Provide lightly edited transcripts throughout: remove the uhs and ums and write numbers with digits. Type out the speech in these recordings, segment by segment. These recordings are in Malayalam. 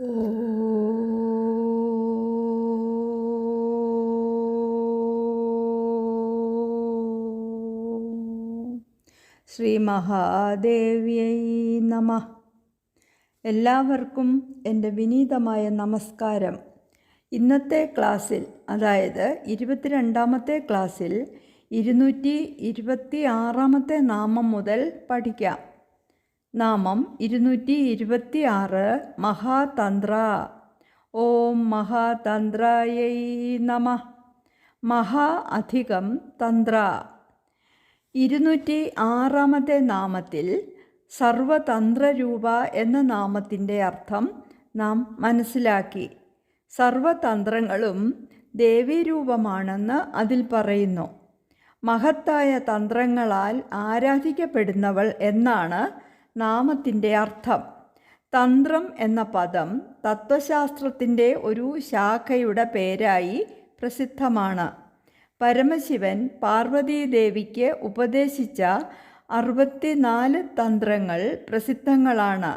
ശ്രീ മഹാദേവ്യൈ നമഃ. എല്ലാവർക്കും എൻ്റെ വിനീതമായ നമസ്കാരം. ഇന്നത്തെ ക്ലാസ്സിൽ, അതായത് 22ാമത്തെ ക്ലാസ്സിൽ 226ാമത്തെ നാമം മുതൽ പഠിക്കാം. നാമം 226 മഹാതന്ത്ര. ഓം മഹാതന്ത്രായൈ നമഃ. മഹാ അധികം തന്ത്ര. 206ാമത്തെ നാമത്തിൽ സർവതന്ത്രരൂപ എന്ന നാമത്തിൻ്റെ അർത്ഥം നാം മനസ്സിലാക്കി. സർവതന്ത്രങ്ങളും ദേവീരൂപമാണെന്ന് അതിൽ പറയുന്നു. മഹത്തായ തന്ത്രങ്ങളാൽ ആരാധിക്കപ്പെടുന്നവൾ എന്നാണ് നാമത്തിൻ്റെ അർത്ഥം. തന്ത്രം എന്ന പദം തത്വശാസ്ത്രത്തിൻ്റെ ഒരു ശാഖയുടെ പേരായി പ്രസിദ്ധമാണ്. പരമശിവൻ പാർവതീദേവിക്ക് ഉപദേശിച്ച 64 തന്ത്രങ്ങൾ പ്രസിദ്ധങ്ങളാണ്.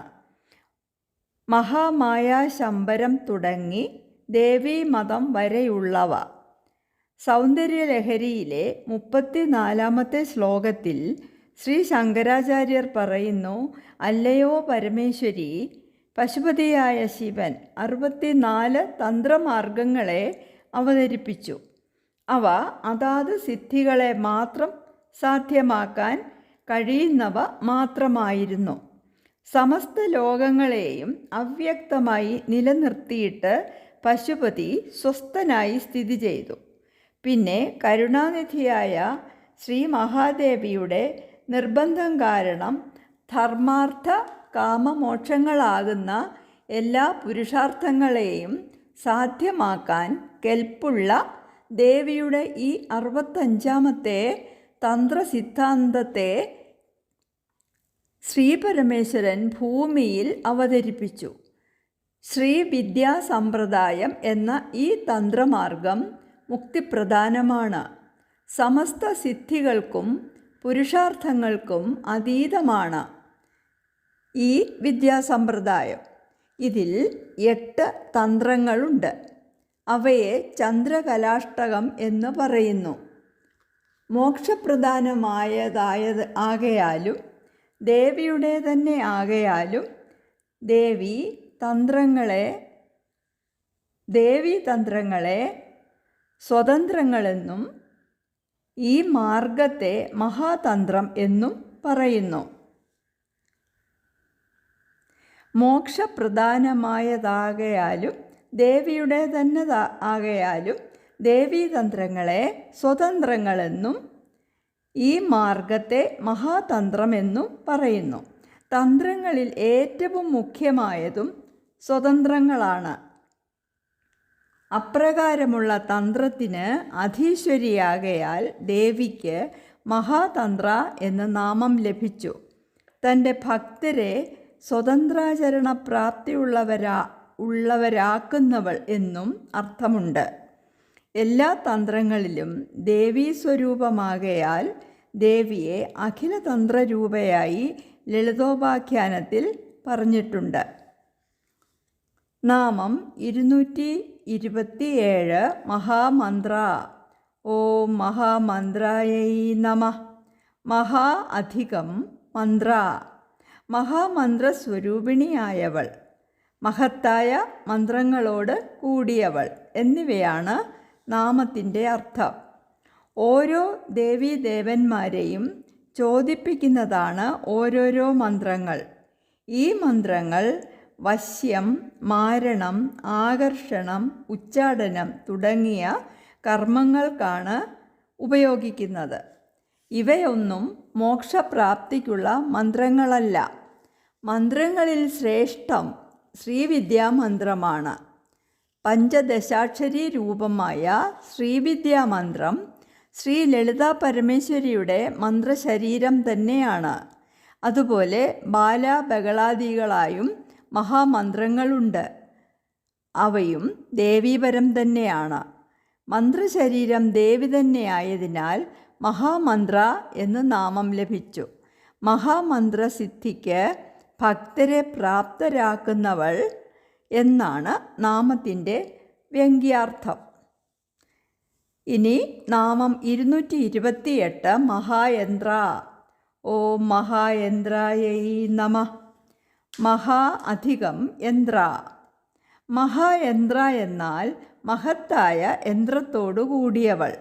മഹാമായാശംബരം തുടങ്ങി ദേവീമതം വരെയുള്ളവ. സൗന്ദര്യലഹരിയിലെ 34ാമത്തെ ശ്ലോകത്തിൽ ശ്രീ ശങ്കരാചാര്യർ പറയുന്നു, അല്ലയോ പരമേശ്വരി, പശുപതിയായ ശിവൻ 64 തന്ത്രമാർഗങ്ങളെ അവതരിപ്പിച്ചു. അവ അതാത് സിദ്ധികളെ മാത്രം സാധ്യമാക്കാൻ കഴിയുന്നവ മാത്രമായിരുന്നു. സമസ്ത ലോകങ്ങളെയും അവ്യക്തമായി നിലനിർത്തിയിട്ട് പശുപതി സ്വസ്ഥനായി സ്ഥിതി ചെയ്തു. പിന്നെ കരുണാനിധിയായ ശ്രീ മഹാദേവിയുടെ നിർബന്ധം കാരണം ധർമാർത്ഥ കാമമോക്ഷങ്ങളാകുന്ന എല്ലാ പുരുഷാർത്ഥങ്ങളെയും സാധ്യമാക്കാൻ കെൽപ്പുള്ള ദേവിയുടെ ഈ 65ാമത്തെ തന്ത്രസിദ്ധാന്തത്തെ ശ്രീപരമേശ്വരൻ ഭൂമിയിൽ അവതരിപ്പിച്ചു. ശ്രീവിദ്യാസമ്പ്രദായം എന്ന ഈ തന്ത്രമാർഗം മുക്തിപ്രധാനമാണ്. സമസ്ത സിദ്ധികൾക്കും പുരുഷാർത്ഥങ്ങൾക്കും അതീതമാണ് ഈ വിദ്യാസമ്പ്രദായം. ഇതിൽ 8 തന്ത്രങ്ങളുണ്ട്. അവയെ ചന്ദ്രകലാഷ്ടകം എന്ന് പറയുന്നു. ആകയാലും ദേവിയുടെ തന്നെ ആകയാലും ദേവീ തന്ത്രങ്ങളെ സ്വതന്ത്രങ്ങളെന്നും ഈ മാർഗത്തെ മഹാതന്ത്രം എന്നും പറയുന്നു. മോക്ഷപ്രധാനമായതാകയാലും ദേവിയുടെ തന്നെ ആകയാലും ദേവീതന്ത്രങ്ങളെ സ്വതന്ത്രങ്ങളെന്നും ഈ മാർഗത്തെ മഹാതന്ത്രമെന്നും പറയുന്നു. തന്ത്രങ്ങളിൽ ഏറ്റവും മുഖ്യമായതും സ്വതന്ത്രങ്ങളാണ്. അപ്രകാരമുള്ള തന്ത്രത്തിന് അധീശ്വരിയാകയാൽ ദേവിക്ക് മഹാതന്ത്ര എന്ന നാമം ലഭിച്ചു. തൻ്റെ ഭക്തരെ സ്വതന്ത്രാചരണ പ്രാപ്തിയുള്ളവരാക്കുന്നവൾ എന്നും അർത്ഥമുണ്ട്. എല്ലാ തന്ത്രങ്ങളിലും ദേവീ സ്വരൂപമാകയാൽ ദേവിയെ അഖിലതന്ത്രരൂപയായി ലളിതോപാഖ്യാനത്തിൽ പറഞ്ഞിട്ടുണ്ട്. നാമം 227 മഹാമന്ത്ര. ഓം മഹാമന്ത്രായൈ നമഃ. മഹാ അധികം മന്ത്ര. മഹാമന്ത്രസ്വരൂപിണിയായവൾ, മഹത്തായ മന്ത്രങ്ങളോട് കൂടിയവൾ എന്നിവയാണ് നാമത്തിൻ്റെ അർത്ഥം. ഓരോ ദേവീദേവന്മാരെയും ചോദിപ്പിക്കുന്നതാണ് ഓരോരോ മന്ത്രങ്ങൾ. ഈ മന്ത്രങ്ങൾ വശ്യം, മാരണം, ആകർഷണം, ഉച്ചാടനം തുടങ്ങിയ കർമ്മങ്ങൾക്കാണ് ഉപയോഗിക്കുന്നത്. ഇവയൊന്നും മോക്ഷപ്രാപ്തിക്കുള്ള മന്ത്രങ്ങളല്ല. മന്ത്രങ്ങളിൽ ശ്രേഷ്ഠം ശ്രീവിദ്യാമന്ത്രമാണ്. പഞ്ചദശാക്ഷരി രൂപമായ ശ്രീവിദ്യാമന്ത്രം ശ്രീ ലളിതാ പരമേശ്വരിയുടെ മന്ത്രശരീരം തന്നെയാണ്. അതുപോലെ ബാലാബകളാദികളായും മഹാമന്ത്രങ്ങളുണ്ട്. അവയും ദേവീപരം തന്നെയാണ്. മന്ത്രശരീരം ദേവി തന്നെയായതിനാൽ മഹാമന്ത്ര എന്ന് നാമം ലഭിച്ചു. മഹാമന്ത്രസിദ്ധിക്ക് ഭക്തരെ പ്രാപ്തരാക്കുന്നവൾ എന്നാണ് നാമത്തിൻ്റെ വ്യംഗ്യാർത്ഥം. ഇനി നാമം 228 മഹായന്ത്ര. ഓം മഹായന്ത്രായൈ നമഃ. മഹാ അധികം യന്ത്ര. മഹായന്ത്ര എന്നാൽ മഹത്തായ യന്ത്രത്തോടു കൂടിയവൾ.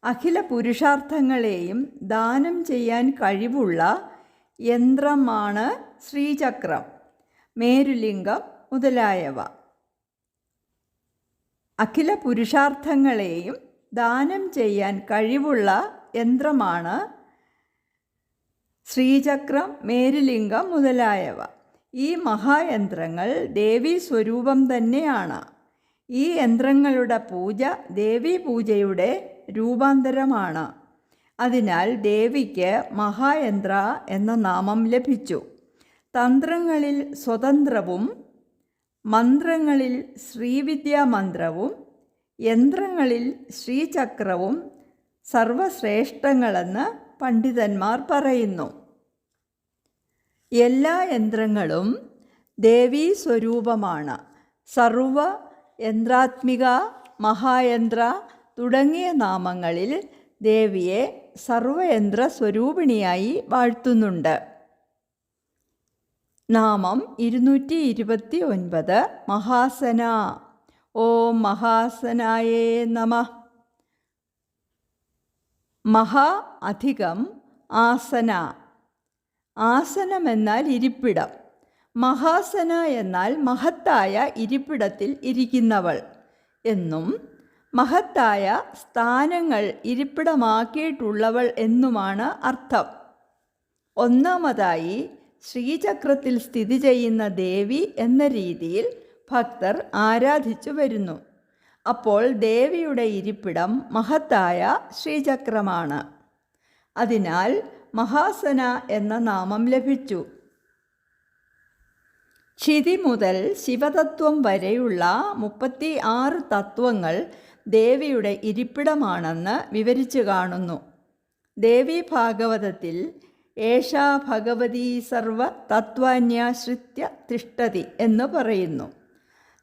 അഖില പുരുഷാർത്ഥങ്ങളെയും ദാനം ചെയ്യാൻ കഴിവുള്ള യന്ത്രമാണ് ശ്രീചക്രം, മേരുലിംഗം മുതലായവ. അഖില പുരുഷാർത്ഥങ്ങളെയും ദാനം ചെയ്യാൻ കഴിവുള്ള യന്ത്രമാണ് ശ്രീചക്രം, മേരുലിംഗം മുതലായവ. ഈ മഹായന്ത്രങ്ങൾ ദേവീ സ്വരൂപം തന്നെയാണ്. ഈ യന്ത്രങ്ങളുടെ പൂജ ദേവീ പൂജയുടെ രൂപാന്തരമാണ്. അതിനാൽ ദേവിക്ക് മഹായന്ത്ര എന്ന നാമം ലഭിച്ചു. തന്ത്രങ്ങളിൽ സ്വതന്ത്രവും മന്ത്രങ്ങളിൽ ശ്രീവിദ്യാമന്ത്രവും യന്ത്രങ്ങളിൽ ശ്രീചക്രവും സർവശ്രേഷ്ഠങ്ങളെന്ന് പണ്ഡിതന്മാർ പറയുന്നു. എല്ലാ യന്ത്രങ്ങളും ദേവീ സ്വരൂപമാണ്. സർവ യന്ത്രാത്മിക, മഹായന്ത്ര തുടങ്ങിയ നാമങ്ങളിൽ ദേവിയെ സർവയന്ത്ര സ്വരൂപിണിയായി വാഴ്ത്തുന്നുണ്ട്. നാമം 229 മഹാസന. ഓം മഹാസനായേ നമഃ. മഹാ അധികം ആസന. ആസനമെന്നാൽ ഇരിപ്പിടം. മഹാസന എന്നാൽ മഹത്തായ ഇരിപ്പിടത്തിൽ ഇരിക്കുന്നവൾ എന്നും മഹത്തായ സ്ഥാനങ്ങൾ ഇരിപ്പിടമാക്കിയിട്ടുള്ളവൾ എന്നുമാണ് അർത്ഥം. ഒന്നാമതായി ശ്രീചക്രത്തിൽ സ്ഥിതി ചെയ്യുന്ന ദേവി എന്ന രീതിയിൽ ഭക്തർ ആരാധിച്ചു വരുന്നു. അപ്പോൾ ദേവിയുടെ ഇരിപ്പിടം മഹത്തായ ശ്രീചക്രമാണ്. അതിനാൽ മഹാസന എന്ന നാമം ലഭിച്ചു. ക്ഷിതി മുതൽ ശിവതത്വം വരെയുള്ള 36 തത്വങ്ങൾ ദേവിയുടെ ഇരിപ്പിടമാണെന്ന് വിവരിച്ചു കാണുന്നു. ദേവീ ഭാഗവതത്തിൽ ഏഷാ ഭഗവതി സർവ തത്വാന്യാശ്രിത്യ തിഷ്ഠതി എന്ന് പറയുന്നു.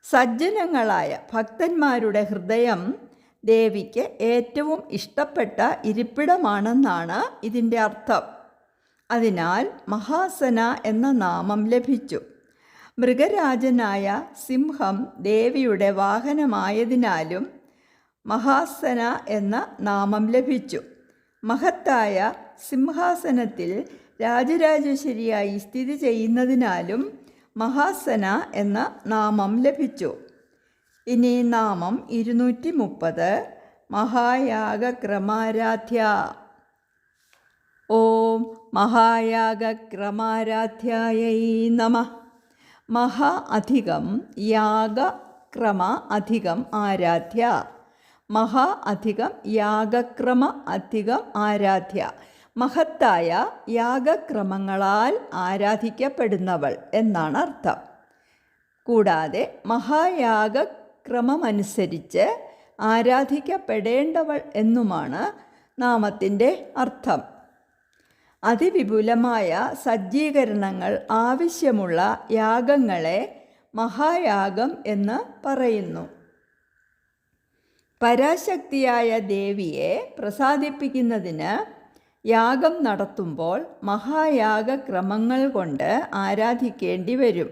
സജ്ജനങ്ങളായ ഭക്തന്മാരുടെ ഹൃദയം ദേവിക്ക് ഏറ്റവും ഇഷ്ടപ്പെട്ട ഇരിപ്പിടമാണെന്നാണ് ഇതിൻ്റെ അർത്ഥം. അതിനാൽ മഹാസന എന്ന നാമം ലഭിച്ചു. മൃഗരാജനായ സിംഹം ദേവിയുടെ വാഹനമായതിനാലും മഹാസന എന്ന നാമം ലഭിച്ചു. മഹത്തായ സിംഹാസനത്തിൽ രാജരാജേശ്വരിയായി സ്ഥിതി ചെയ്യുന്നതിനാലും മഹാസന എന്ന നാമം ലഭിച്ചു. ഇനി നാമം 230 മഹായാഗക്രമാരാധ്യ. ഓം മഹായാഗക്രമാരാധ്യായൈ നമഃ. മഹാ അധികം യാഗക്രമ അധികം ആരാധ്യ. മഹാ അധികം യാഗക്രമ അധികം ആരാധ്യ. മഹത്തായ യാഗക്രമങ്ങളാൽ ആരാധിക്കപ്പെടുന്നവൾ എന്നാണ് അർത്ഥം. കൂടാതെ മഹായാഗക്രമമനുസരിച്ച് ആരാധിക്കപ്പെടേണ്ടവൾ എന്നുമാണ് നാമത്തിൻ്റെ അർത്ഥം. അതിവിപുലമായ സജ്ജീകരണങ്ങൾ ആവശ്യമുള്ള യാഗങ്ങളെ മഹായാഗം എന്ന് പറയുന്നു. പരാശക്തിയായ ദേവിയെ പ്രസാദിപ്പിക്കുന്നതിന് യാഗം നടത്തുമ്പോൾ മഹായാഗക്രമങ്ങൾ കൊണ്ട് ആരാധിക്കേണ്ടി വരും.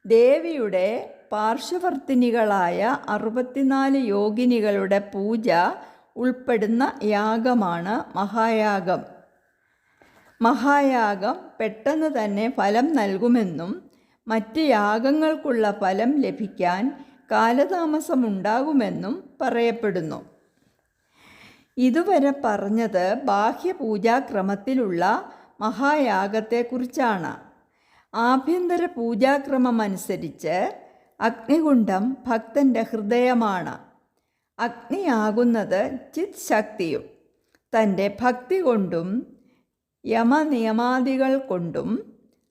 ദേവിയുടെ പാർശ്വവർത്തിനികളായ 64 യോഗിനികളുടെ പൂജ ഉൾപ്പെടുന്ന യാഗമാണ് മഹായാഗം. മഹായാഗം പെട്ടെന്ന് തന്നെ ഫലം നൽകുമെന്നും മറ്റ് യാഗങ്ങൾക്കുള്ള ഫലം ലഭിക്കാൻ കാലതാമസമുണ്ടാകുമെന്നും പറയപ്പെടുന്നു. ഇതുവരെ പറഞ്ഞത് ബാഹ്യപൂജാക്രമത്തിലുള്ള മഹായാഗത്തെക്കുറിച്ചാണ്. ആഭ്യന്തര പൂജാക്രമമനുസരിച്ച് അഗ്നികുണ്ഡം ഭക്തൻ്റെ ഹൃദയമാണ്. അഗ്നിയാകുന്നത് ചിത് ശക്തിയും തൻ്റെ ഭക്തി കൊണ്ടും യമനിയമാദികൾ കൊണ്ടും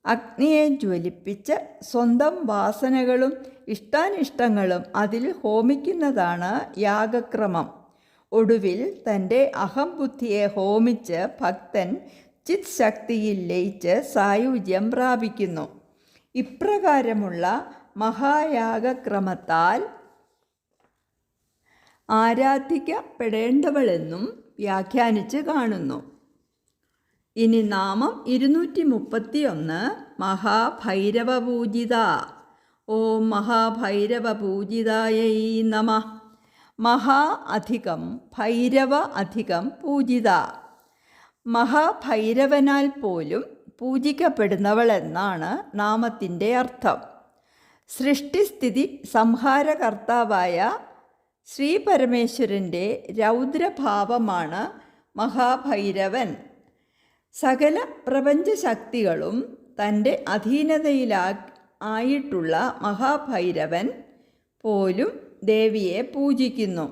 അഗ്നിയെ ജ്വലിപ്പിച്ച് സ്വന്തം വാസനകളും ഇഷ്ടാനിഷ്ടങ്ങളും അതിൽ ഹോമിക്കുന്നതാണ് യാഗക്രമം. ഒടുവിൽ തൻ്റെ അഹംബുദ്ധിയെ ഹോമിച്ച് ഭക്തൻ ചിത് ശക്തിയിൽ ലയിച്ച് സായുജ്യം പ്രാപിക്കുന്നു. ഇപ്രകാരമുള്ള മഹായാഗക്രമത്താൽ ആരാധിക്കപ്പെടേണ്ടവളെന്നും വ്യാഖ്യാനിച്ച് കാണുന്നു. ഇനി നാമം 231 മഹാഭൈരവപൂജിത. ഓം മഹാഭൈരവപൂജിതായൈ നമഃ. മഹാ അധികം ഭൈരവ അധികം പൂജിത. മഹാഭൈരവനാൽ പോലും പൂജിക്കപ്പെടുന്നവളെന്നാണ് നാമത്തിൻ്റെ അർത്ഥം. സൃഷ്ടിസ്ഥിതി സംഹാരകർത്താവായ ശ്രീപരമേശ്വരൻ്റെ രൗദ്രഭാവമാണ് മഹാഭൈരവൻ. സകല പ്രപഞ്ചശക്തികളും തൻ്റെ അധീനതയിലായിട്ടുള്ള മഹാഭൈരവൻ പോലും ദേവിയെ പൂജിക്കുന്നു.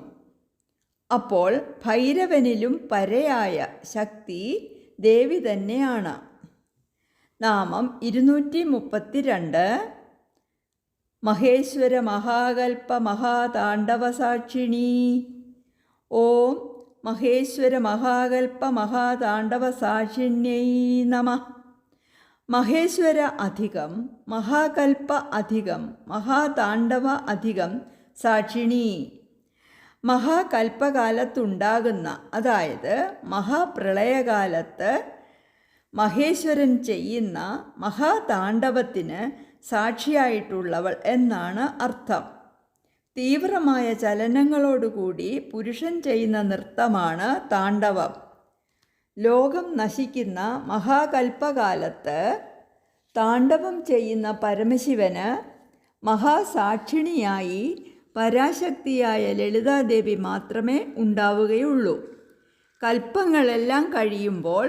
അപ്പോൾ ഭൈരവനിലും പരയായ ശക്തി ദേവി തന്നെയാണ്. നാമം 232 മഹേശ്വര മഹാകൽപ്പ മഹാതാണ്ഡവസാക്ഷിണീ. ഓം മഹേശ്വര മഹാകൽപ്പ മഹാതാണ്ഡവസാക്ഷിണ്യൈ നമഃ. മഹേശ്വര അധികം മഹാകൽപ്പ അധികം മഹാതാണ്ഡവ അധികം സാക്ഷിണി. മഹാകൽപ്പകാലത്തുണ്ടാകുന്ന, അതായത് മഹാപ്രളയകാലത്ത് മഹേശ്വരൻ ചെയ്യുന്ന മഹാതാണ്ഡവത്തിന് സാക്ഷിയായിട്ടുള്ളവൾ എന്നാണ് അർത്ഥം. തീവ്രമായ ചലനങ്ങളോടുകൂടി പുരുഷൻ ചെയ്യുന്ന നൃത്തമാണ് താണ്ഡവം. ലോകം നശിക്കുന്ന മഹാകൽപ്പകാലത്ത് താണ്ഡവം ചെയ്യുന്ന പരമശിവന് മഹാസാക്ഷിണിയായി പരാശക്തിയായ ലളിതാദേവി മാത്രമേ ഉണ്ടാവുകയുള്ളൂ. കൽപ്പങ്ങളെല്ലാം കഴിയുമ്പോൾ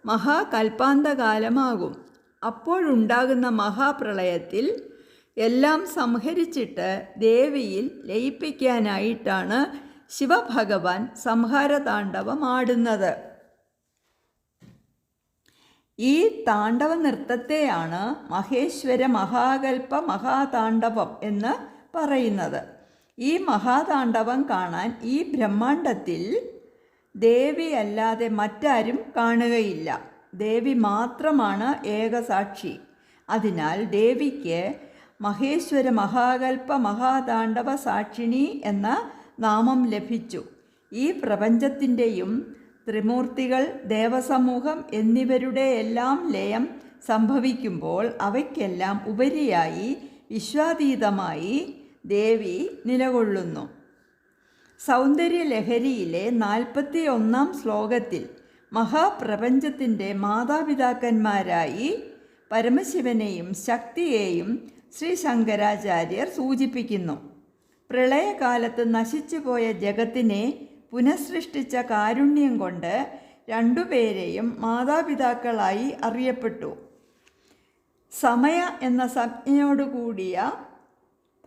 മഹാകൽപ്പാന്തകാലമാകും. അപ്പോഴുണ്ടാകുന്ന മഹാപ്രളയത്തിൽ എല്ലാം സംഹരിച്ചിട്ട് ദേവിയിൽ ലയിപ്പിക്കാനായിട്ടാണ് ശിവഭഗവാൻ സംഹാരതാണ്ഡവമാടുന്നത്. ഈ താണ്ഡവ നൃത്തത്തെയാണ് മഹേശ്വര മഹാകൽപ്പ മഹാതാണ്ഡവം എന്ന് പറയുന്നത്. ഈ മഹാതാണ്ഡവം കാണാൻ ഈ ബ്രഹ്മാണ്ഡത്തിൽ ദേവി അല്ലാതെ മറ്റാരും കാണുകയില്ല. ദേവി മാത്രമാണ് ഏകസാക്ഷി. അതിനാൽ ദേവിക്ക് മഹേശ്വര മഹാകൽപ്പ മഹാതാണ്ഡവ സാക്ഷിണി എന്ന നാമം ലഭിച്ചു. ഈ പ്രപഞ്ചത്തിൻ്റെയും ത്രിമൂർത്തികൾ, ദേവസമൂഹം എന്നിവരുടെ എല്ലാം ലയം സംഭവിക്കുമ്പോൾ അവയ്ക്കെല്ലാം ഉപരിയായി വിശ്വാതീതമായി ദേവി നിലകൊള്ളുന്നു. സൗന്ദര്യലഹരിയിലെ 41 ശ്ലോകത്തിൽ മഹാപ്രപഞ്ചത്തിൻ്റെ മാതാപിതാക്കന്മാരായി പരമശിവനെയും ശക്തിയെയും ശ്രീ ശങ്കരാചാര്യർ സൂചിപ്പിക്കുന്നു. പ്രളയകാലത്ത് നശിച്ചുപോയ ജഗത്തിനെ പുനഃസൃഷ്ടിച്ച കാരുണ്യം കൊണ്ട് രണ്ടുപേരെയും മാതാപിതാക്കളായി അറിയപ്പെട്ടു. സമയ എന്ന സംജ്ഞയോടുകൂടിയ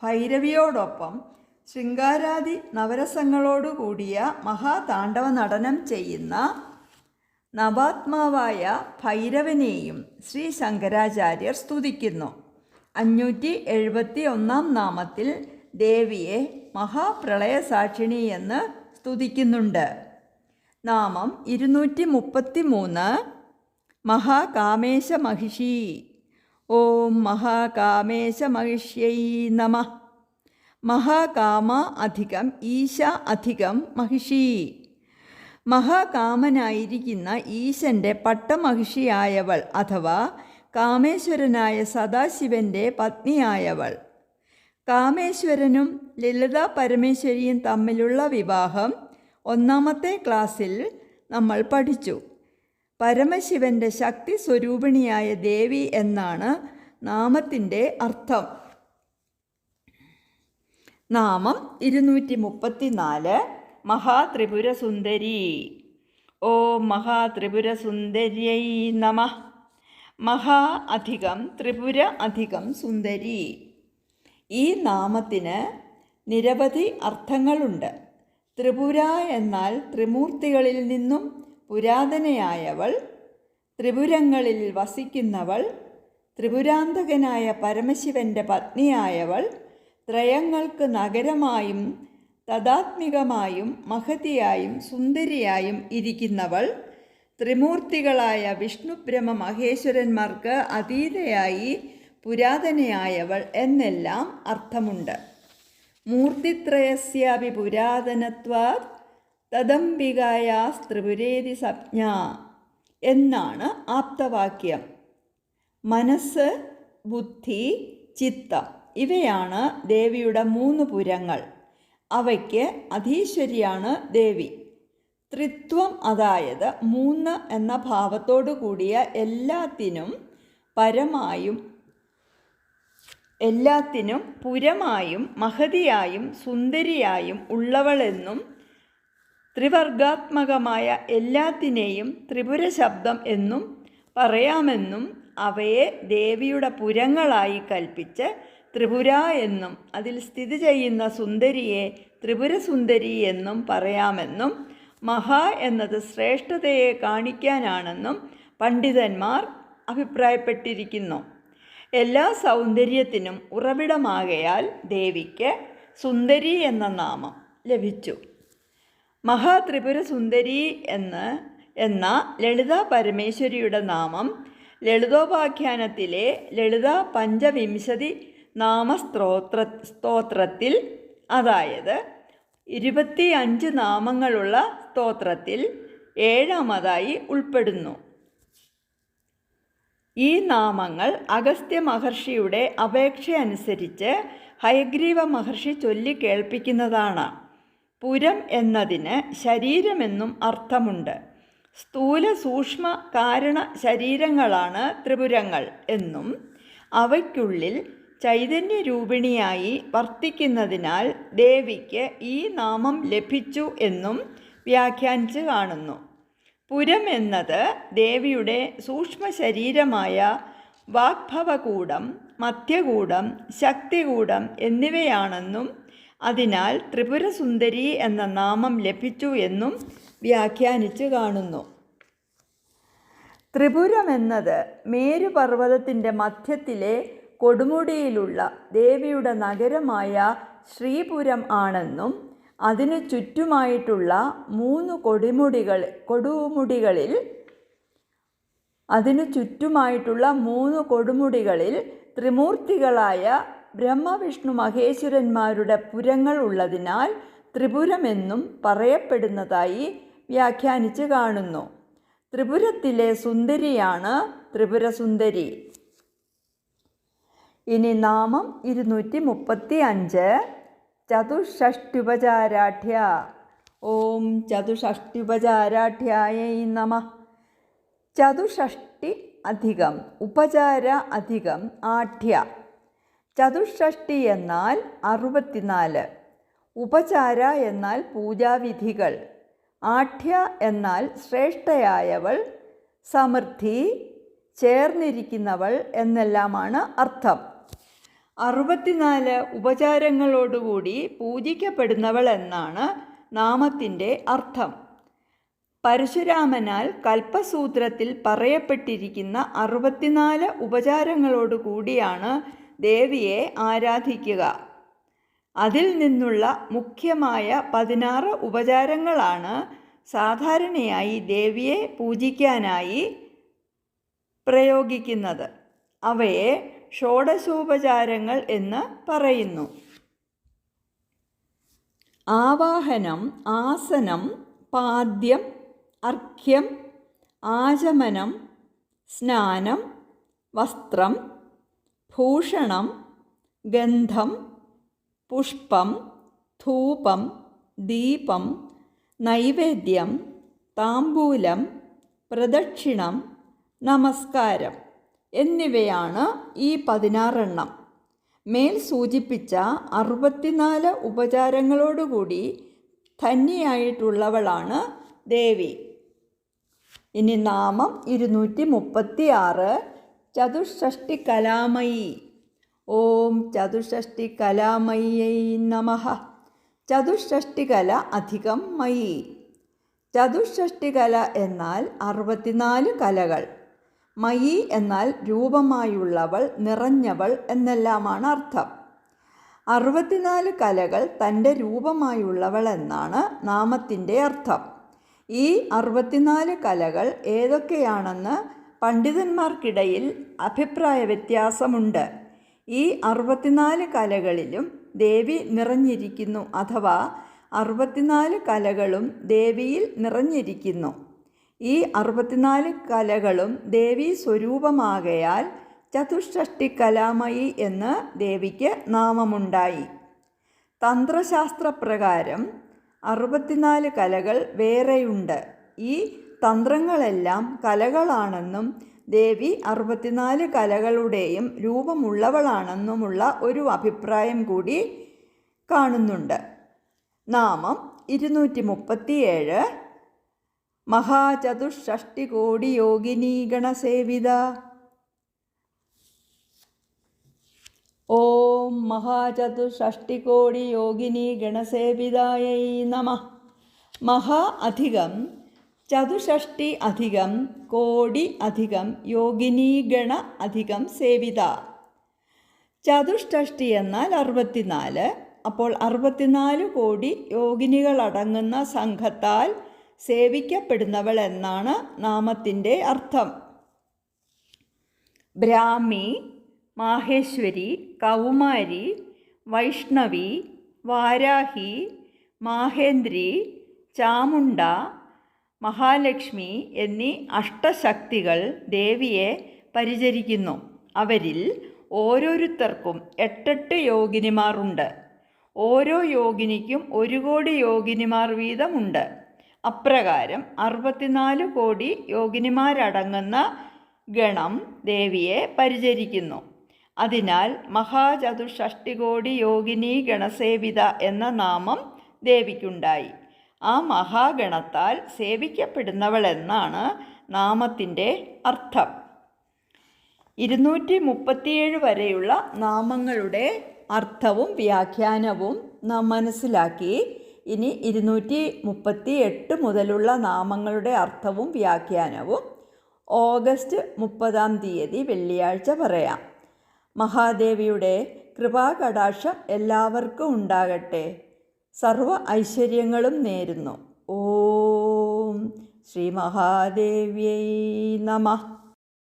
ഭൈരവിയോടൊപ്പം ശൃംഗാരാദി നവരസങ്ങളോടുകൂടിയ മഹാതാണ്ഡവ നടനം ചെയ്യുന്ന നവാത്മാവായ ഭൈരവനെയും ശ്രീ ശങ്കരാചാര്യർ സ്തുതിക്കുന്നു. 571 നാമത്തിൽ ദേവിയെ മഹാപ്രളയസാക്ഷിണി എന്ന് സ്തുതിക്കുന്നുണ്ട്. നാമം 233 മഹാകാമേശ മഹിഷി. ഓം മഹാകാമേശ മഹിഷ്यै നമഃ. മഹാകാമ അധികം ഈശ അധികം മഹിഷി. മഹാകാമനായിരിക്കുന്ന ഈശൻ്റെ പട്ടമഹിഷിയായവൾ അഥവാ കാമേശ്വരനായ സദാശിവൻ്റെ പത്നിയായവൾ. കാമേശ്വരനും ലളിതാ പരമേശ്വരിയും തമ്മിലുള്ള വിവാഹം 1ാമത്തെ ക്ലാസ്സിൽ നമ്മൾ പഠിച്ചു. പരമശിവൻ്റെ ശക്തി സ്വരൂപിണിയായ ദേവി എന്നാണ് നാമത്തിൻ്റെ അർത്ഥം. നാമം 234 മഹാത്രിപുരസുന്ദരി. ഓം മഹാത്രിപുരസുന്ദര്यै നമഃ. മഹാ അധികം ത്രിപുര അധികം സുന്ദരി. ഈ നാമത്തിന് നിരവധി അർത്ഥങ്ങളുണ്ട്. ത്രിപുര എന്നാൽ ത്രിമൂർത്തികളിൽ നിന്നും പുരാതനയായവൾ, ത്രിപുരങ്ങളിൽ വസിക്കുന്നവൾ, ത്രിപുരാന്തകനായ പരമശിവൻ്റെ പത്നിയായവൾ, ത്രയങ്ങൾക്ക് നഗരമായും തദാത്മികമായും മഹതിയായും സുന്ദരിയായും ഇരിക്കുന്നവൾ, ത്രിമൂർത്തികളായ വിഷ്ണു ബ്രഹ്മ മഹേശ്വരന്മാർക്ക് അതീതയായി പുരാതനയായവൾ എന്നെല്ലാം അർത്ഥമുണ്ട്. മൂർത്തിത്രയസ്യാപി പുരാതനത്വാത് തദംബികായാസ്ത്രിപുരേതി സംജ്ഞ എന്നാണ് ആപ്തവാക്യം. മനസ്സ്, ബുദ്ധി, ചിത്തം ഇവയാണ് ദേവിയുടെ 3 പുരങ്ങൾ. അവയ്ക്ക് അധീശ്വരിയാണ് ദേവി. ത്രിത്വം, അതായത് 3 എന്ന ഭാവത്തോടു കൂടിയ എല്ലാത്തിനും പുരമായും മഹതിയായും സുന്ദരിയായും ഉള്ളവളെന്നും ത്രിവർഗാത്മകമായ എല്ലാത്തിനെയും ത്രിപുര ശബ്ദം എന്നും പറയാമെന്നും അവയെ ദേവിയുടെ പുരങ്ങളായി കൽപ്പിച്ച് ത്രിപുര എന്നും അതിൽ സ്ഥിതി ചെയ്യുന്ന സുന്ദരിയെ ത്രിപുരസുന്ദരി എന്നും പറയാമെന്നും മഹാ എന്നത് ശ്രേഷ്ഠതയെ കാണിക്കാനാണെന്നും പണ്ഡിതന്മാർ അഭിപ്രായപ്പെട്ടിരിക്കുന്നു. എല്ലാ സൗന്ദര്യത്തിനും ഉറവിടമാകയാൽ ദേവിക്ക് സുന്ദരി എന്ന നാമം ലഭിച്ചു. മഹാത്രിപുരസുന്ദരി എന്ന ലളിതാ പരമേശ്വരിയുടെ നാമം ലളിതോപാഖ്യാനത്തിലെ ലളിതാ പഞ്ചവിംശതി നാമസ്തോത്രത്തിൽ, അതായത് 25 നാമങ്ങളുള്ള സ്തോത്രത്തിൽ 7ാമതായി ഉൾപ്പെടുന്നു. ഈ നാമങ്ങൾ അഗസ്ത്യ മഹർഷിയുടെ അപേക്ഷയനുസരിച്ച് ഹയഗ്രീവ മഹർഷി ചൊല്ലി കേൾപ്പിക്കുന്നതാണ്. പുരം എന്നതിന് ശരീരമെന്നും അർത്ഥമുണ്ട്. സ്ഥൂല സൂക്ഷ്മ കാരണ ശരീരങ്ങളാണ് ത്രിപുരങ്ങൾ എന്നും അവയ്ക്കുള്ളിൽ ചൈതന്യരൂപിണിയായി വർത്തിക്കുന്നതിനാൽ ദേവിക്ക് ഈ നാമം ലഭിച്ചു എന്നും വ്യാഖ്യാനിച്ച് കാണുന്നു. പുരം എന്നത് ദേവിയുടെ സൂക്ഷ്മ ശരീരമായ വാഗ്ഭവകൂടം, മധ്യകൂടം, ശക്തികൂടം എന്നിവയാണെന്നും അതിനാൽ ത്രിപുരസുന്ദരി എന്ന നാമം ലഭിച്ചു എന്നും വ്യാഖ്യാനിച്ച് കാണുന്നു. ത്രിപുരം എന്നത് മേരുപർവ്വതത്തിൻ്റെ മധ്യത്തിലെ കൊടുമുടിയിലുള്ള ദേവിയുടെ നഗരമായ ശ്രീപുരം ആണെന്നും അതിനു ചുറ്റുമായിട്ടുള്ള 3 കൊടുമുടികളിൽ ത്രിമൂർത്തികളായ ബ്രഹ്മവിഷ്ണു മഹേശ്വരന്മാരുടെ പുരങ്ങൾ ഉള്ളതിനാൽ ത്രിപുരമെന്നും പറയപ്പെടുന്നതായി വ്യാഖ്യാനിച്ച് കാണുന്നു. ത്രിപുരത്തിലെ സുന്ദരിയാണ് ത്രിപുരസുന്ദരി. ഇനി നാമം 235 ചതുഷ്ഷഷ്ട്യുപചാരാഢ്യ. ഓം ചതുഷ്ഷഷ്ട്യുപചാരാഢ്യായൈ നമഃ. ചതുഷ്ഷഷ്ടി അധികം ഉപചാര അധികം ആഢ്യ. ചതുഷ്ഷഷ്ടി എന്നാൽ 64, ഉപചാര എന്നാൽ പൂജാവിധികൾ, ആഢ്യ എന്നാൽ ശ്രേഷ്ഠയായവൾ, സമൃദ്ധി, ചേർന്നിരിക്കുന്നവൾ എന്നെല്ലാമാണ് അർത്ഥം. 64 ഉപചാരങ്ങളോടുകൂടി പൂജിക്കപ്പെടുന്നവൾ എന്നാണ് നാമത്തിൻ്റെ അർത്ഥം. പരശുരാമനാൽ കൽപ്പസൂത്രത്തിൽ പറയപ്പെട്ടിരിക്കുന്ന 64 ഉപചാരങ്ങളോടുകൂടിയാണ് ദേവിയെ ആരാധിക്കുക. അതിൽ നിന്നുള്ള മുഖ്യമായ 16 ഉപചാരങ്ങളാണ് സാധാരണയായി ദേവിയെ പൂജിക്കാനായി പ്രയോഗിക്കുന്നത്. അവയെ ഷോഡശോപചാരങ്ങൾ എന്ന് പറയുന്നു. ആവാഹനം, ആസനം, പാദ്യം, അർഘ്യം, ആചമനം, സ്നാനം, വസ്ത്രം, ഭൂഷണം, ഗന്ധം, പുഷ്പം, ധൂപം, ദീപം, നൈവേദ്യം, താംബൂലം, പ്രദക്ഷിണം, നമസ്കാരം എന്നിവയാണ് ഈ 16 എണ്ണം. മേൽ സൂചിപ്പിച്ച 64 ഉപചാരങ്ങളോടുകൂടി ധന്യയായിട്ടുള്ളവളാണ് ദേവി. ഇനി നാമം 236 ചതുഷ്ഷഷ്ടി കലാമയി. ഓം ചതുഷ്ഷഷ്ടി കലാമയ്യൈ നമഃ. ചതുഷ്ഷഷ്ടി കല അധികം മയി. ചതുഷ്ഷഷ്ടി കല എന്നാൽ 64 കലകൾ. മയി എന്നാൽ രൂപമായുള്ളവൾ, നിറഞ്ഞവൾ എന്നെല്ലാമാണ് അർത്ഥം. 64 കലകൾ തൻ്റെ രൂപമായുള്ളവൾ എന്നാണ് നാമത്തിൻ്റെ അർത്ഥം. ഈ 64 കലകൾ ഏതൊക്കെയാണെന്ന് പണ്ഡിതന്മാർക്കിടയിൽ അഭിപ്രായ വ്യത്യാസമുണ്ട്. ഈ 64 കലകളിലും ദേവി നിറഞ്ഞിരിക്കുന്നു, അഥവാ 64 കലകളും ദേവിയിൽ നിറഞ്ഞിരിക്കുന്നു. ഈ 64 കലകളും ദേവീ സ്വരൂപമാകയാൽ ചതുഷ്ഷഷ്ടി കലാമയി എന്ന് ദേവിക്ക് നാമമുണ്ടായി. തന്ത്രശാസ്ത്രപ്രകാരം 64 കലകൾ വേറെയുണ്ട്. ഈ തന്ത്രങ്ങളെല്ലാം കലകളാണെന്നും ദേവി 64 കലകളുടെയും രൂപമുള്ളവളാണെന്നുമുള്ള ഒരു അഭിപ്രായം കൂടി കാണുന്നുണ്ട്. നാമം 237 മഹാചതുഷ്ഷഷ്ടികോടി യോഗിനീ ഗണസേവിത. ഓം മഹാചതുഷ്ഷഷ്ടികോടി യോഗിനീ ഗണസേവിതായൈ നമഃ. മഹാ അധികം ചതുഷ്ഷഷ്ടി അധികം കോടി അധികം യോഗിനീ ഗണ അധികം സേവിത. ചതുഷ്ഷഷ്ടി എന്നാൽ 64. അപ്പോൾ 64 കോടി യോഗിനികളടങ്ങുന്ന സംഘത്താൽ സേവിക്കപ്പെടുന്നവൾ എന്നാണ് നാമത്തിൻ്റെ അർത്ഥം. ബ്രാഹ്മി, മാഹേശ്വരി, കൗമാരി, വൈഷ്ണവി, വാരാഹി, മാഹേന്ദ്രി, ചാമുണ്ട, മഹാലക്ഷ്മി എന്നീ അഷ്ടശക്തികൾ ദേവിയെ പരിചരിക്കുന്നു. അവരിൽ ഓരോരുത്തർക്കും 8 യോഗിനിമാരുണ്ട്. ഓരോ യോഗിനിക്കും 1 കോടി യോഗിനിമാർ വീതമുണ്ട്. അപ്രകാരം 64 കോടി യോഗിനിമാരടങ്ങുന്ന ഗണം ദേവിയെ പരിചരിക്കുന്നു. അതിനാൽ മഹാചതുഷ്ഷഷ്ടികോടി യോഗിനീ ഗണസേവിത എന്ന നാമം ദേവിക്കുണ്ടായി. ആ മഹാഗണത്താൽ സേവിക്കപ്പെടുന്നവൾ എന്നാണ് നാമത്തിൻ്റെ അർത്ഥം. 237 വരെയുള്ള നാമങ്ങളുടെ അർത്ഥവും വ്യാഖ്യാനവും നാം മനസ്സിലാക്കി. ഇനി 238 മുതലുള്ള നാമങ്ങളുടെ അർത്ഥവും വ്യാഖ്യാനവും ഓഗസ്റ്റ് 30 വെള്ളിയാഴ്ച പറയാം. മഹാദേവിയുടെ കൃപാകടാക്ഷം എല്ലാവർക്കും ഉണ്ടാകട്ടെ. സർവ ഐശ്വര്യങ്ങളും നേരുന്നു. ഓം ശ്രീ മഹാദേവ്യൈ നമഃ.